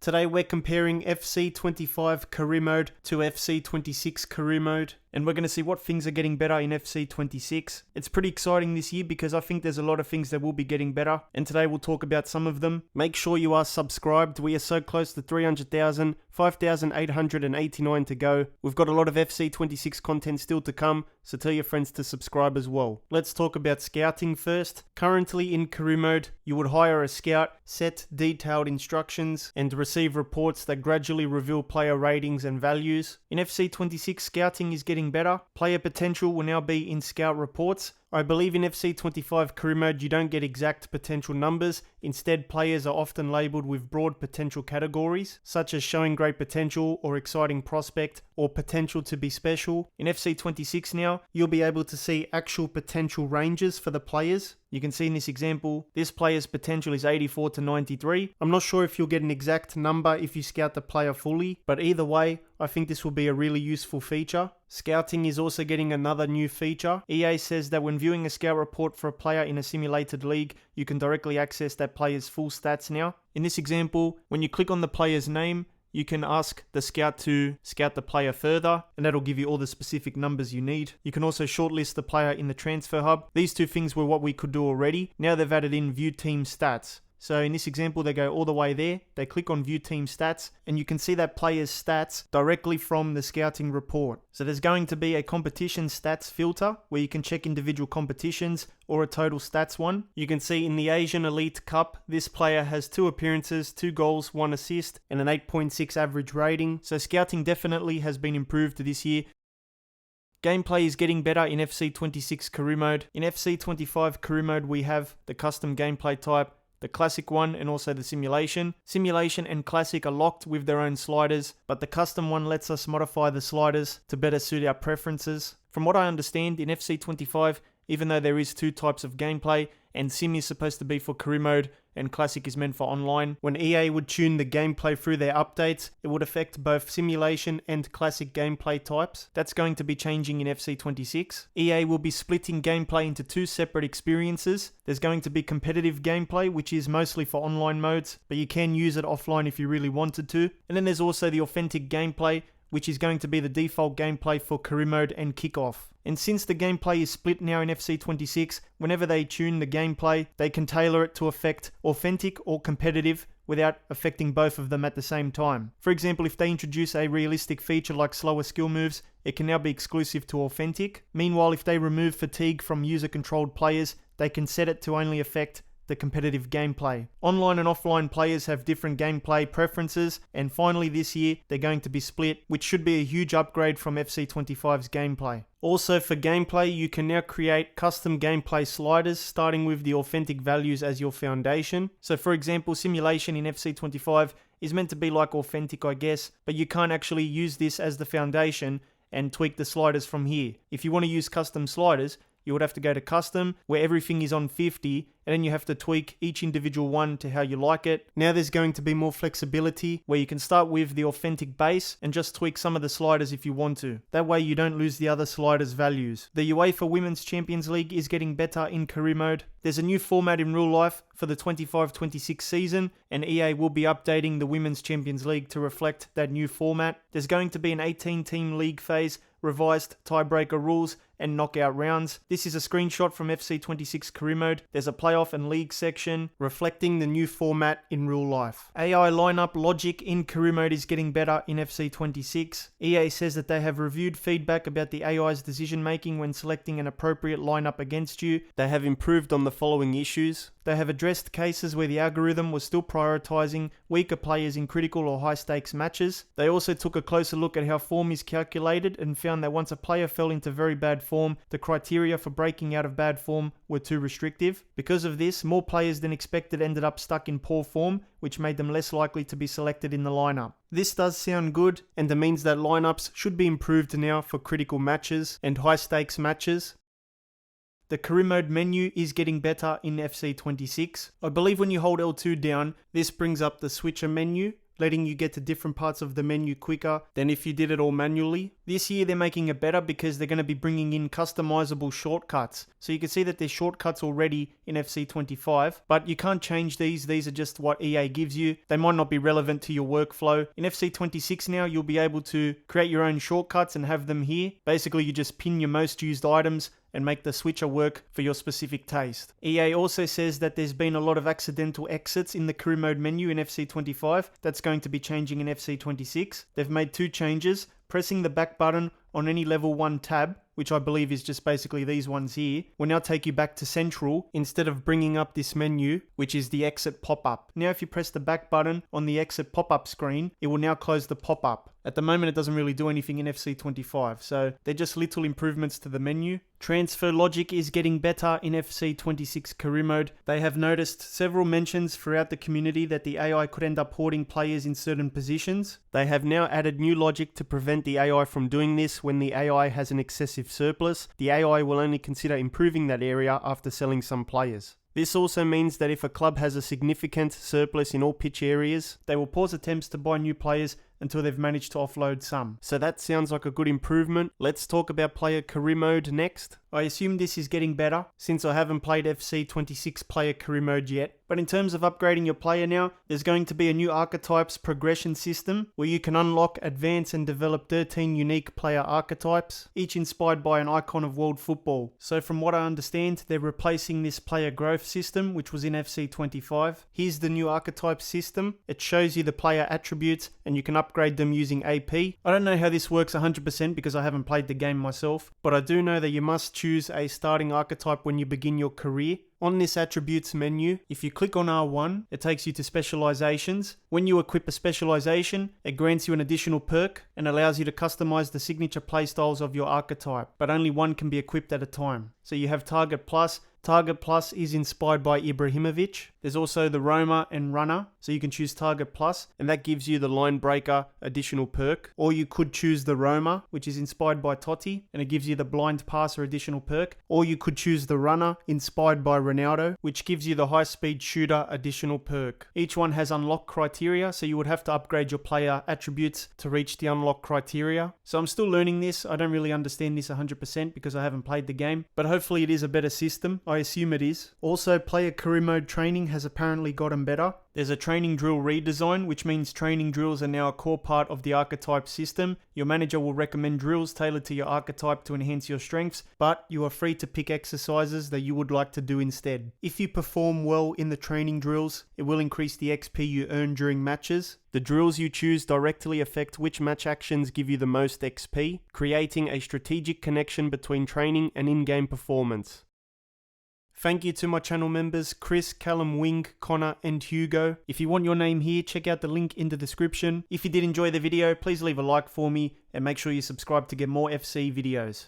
Today we're comparing FC25 career mode to FC26 career mode, and we're going to see what things are getting better in FC26. It's pretty exciting this year because I think there's a lot of things that will be getting better, and today we'll talk about some of them. Make sure you are subscribed. We are so close to 300,000, 5,889 to go. We've got a lot of FC26 content still to come, so tell your friends to subscribe as well. Let's talk about scouting first. Currently in career mode, you would hire a scout, set detailed instructions, and receive reports that gradually reveal player ratings and values. In FC26, scouting is getting better. Player potential will now be in scout reports. I believe in FC25 career mode you don't get exact potential numbers. Instead, players are often labelled with broad potential categories, such as showing great potential or exciting prospect or potential to be special. In FC26 now, you'll be able to see actual potential ranges for the players. You can see in this example, this player's potential is 84 to 93. I'm not sure if you'll get an exact number if you scout the player fully, but either way, I think this will be a really useful feature. Scouting is also getting another new feature. EA says that when viewing a scout report for a player in a simulated league, you can directly access that player's full stats now. In this example, when you click on the player's name, you can ask the scout to scout the player further, and that'll give you all the specific numbers you need. You can also shortlist the player in the transfer hub. These two things were what we could do already. Now they've added in view team stats. So in this example, they go all the way there, they click on view team stats, and you can see that player's stats directly from the scouting report. So there's going to be a competition stats filter where you can check individual competitions or a total stats one. You can see in the Asian Elite Cup, this player has 2 appearances, 2 goals, 1 assist, and an 8.6 average rating. So scouting definitely has been improved this year. Gameplay is getting better in FC26 career mode. In FC25 career mode, we have the custom gameplay type, the classic one, and also the simulation. Simulation and classic are locked with their own sliders, but the custom one lets us modify the sliders to better suit our preferences. From what I understand, in FC25, even though there is 2 types of gameplay, and sim is supposed to be for career mode and classic is meant for online, when EA would tune the gameplay through their updates, it would affect both simulation and classic gameplay types. That's going to be changing in FC26. EA will be splitting gameplay into 2 separate experiences. There's going to be competitive gameplay, which is mostly for online modes, but you can use it offline if you really wanted to. And then there's also the authentic gameplay, which is going to be the default gameplay for career mode and kickoff. And since the gameplay is split now in FC26, whenever they tune the gameplay, they can tailor it to affect authentic or competitive without affecting both of them at the same time. For example, if they introduce a realistic feature like slower skill moves, it can now be exclusive to authentic. Meanwhile, if they remove fatigue from user-controlled players, they can set it to only affect the competitive gameplay. Online and offline players have different gameplay preferences, and finally this year they're going to be split, which should be a huge upgrade from FC25's gameplay. Also for gameplay, you can now create custom gameplay sliders starting with the authentic values as your foundation. So for example, simulation in FC25 is meant to be like authentic, I guess, but you can't actually use this as the foundation and tweak the sliders from here. If you want to use custom sliders, you would have to go to custom, where everything is on 50, and then you have to tweak each individual one to how you like it. Now there's going to be more flexibility, where you can start with the authentic base and just tweak some of the sliders if you want to. That way you don't lose the other sliders' values. The UEFA Women's Champions League is getting better in career mode. There's a new format in real life for the 25-26 season, and EA will be updating the Women's Champions League to reflect that new format. There's going to be an 18-team league phase, revised tiebreaker rules, and knockout rounds. This is a screenshot from FC26 career mode. There's a playoff and league section reflecting the new format in real life. AI lineup logic in career mode is getting better in FC26. EA says that they have reviewed feedback about the AI's decision making when selecting an appropriate lineup against you. They have improved on the following issues. They have addressed cases where the algorithm was still prioritizing weaker players in critical or high stakes matches. They also took a closer look at how form is calculated and found that once a player fell into very bad form, the criteria for breaking out of bad form were too restrictive. Because of this, more players than expected ended up stuck in poor form, which made them less likely to be selected in the lineup. This does sound good, and it means that lineups should be improved now for critical matches and high stakes matches. The career mode menu is getting better in FC26. I believe when you hold L2 down, this brings up the switcher menu letting you get to different parts of the menu quicker than if you did it all manually. This year they're making it better because they're going to be bringing in customizable shortcuts. So you can see that there's shortcuts already in FC25, but you can't change these. These are just what EA gives you. They might not be relevant to your workflow. In FC26 now, you'll be able to create your own shortcuts and have them here. Basically, you just pin your most used items and make the switcher work for your specific taste. EA also says that there's been a lot of accidental exits in the career mode menu in FC25. That's going to be changing in FC26. They've made 2 changes. Pressing the back button on any level 1 tab, which I believe is just basically these ones here, will now take you back to Central instead of bringing up this menu, which is the exit pop-up. Now if you press the back button on the exit pop-up screen, it will now close the pop-up. At the moment it doesn't really do anything in FC25, so they're just little improvements to the menu. Transfer logic is getting better in FC26 career mode. They have noticed several mentions throughout the community that the AI could end up hoarding players in certain positions. They have now added new logic to prevent the AI from doing this when the AI has an excessive surplus. The AI will only consider improving that area after selling some players. This also means that if a club has a significant surplus in all pitch areas, they will pause attempts to buy new players until they've managed to offload some. So that sounds like a good improvement. Let's talk about player career mode next. I assume this is getting better since I haven't played FC26 player career mode yet. But in terms of upgrading your player now, there's going to be a new archetypes progression system where you can unlock, advance and develop 13 unique player archetypes, each inspired by an icon of world football. So from what I understand, they're replacing this player growth system, which was in FC25. Here's the new archetype system. It shows you the player attributes and you can upgrade them using AP. I don't know how this works 100% because I haven't played the game myself, but I do know that you must choose a starting archetype when you begin your career. On this attributes menu, if you click on R1, it takes you to specializations. When you equip a specialization, it grants you an additional perk and allows you to customize the signature playstyles of your archetype, but only one can be equipped at a time. So you have Target Plus. Target Plus is inspired by Ibrahimovic. There's also the Roma and Runner, so you can choose Target Plus, and that gives you the Line Breaker additional perk. Or you could choose the Roma, which is inspired by Totti, and it gives you the Blind Passer additional perk. Or you could choose the Runner, inspired by Ronaldo, which gives you the High Speed Shooter additional perk. Each one has unlock criteria, so you would have to upgrade your player attributes to reach the unlock criteria. So I'm still learning this. I don't really understand this 100% because I haven't played the game, but hopefully it is a better system. I assume it is. Also, player career mode training has apparently gotten better. There's a training drill redesign, which means training drills are now a core part of the archetype system. Your manager will recommend drills tailored to your archetype to enhance your strengths, but you are free to pick exercises that you would like to do instead. If you perform well in the training drills, it will increase the XP you earn during matches. The drills you choose directly affect which match actions give you the most XP, creating a strategic connection between training and in-game performance. Thank you to my channel members Chris, Callum, Wing, Connor and Hugo. If you want your name here, check out the link in the description. If you did enjoy the video, please leave a like for me and make sure you subscribe to get more FC videos.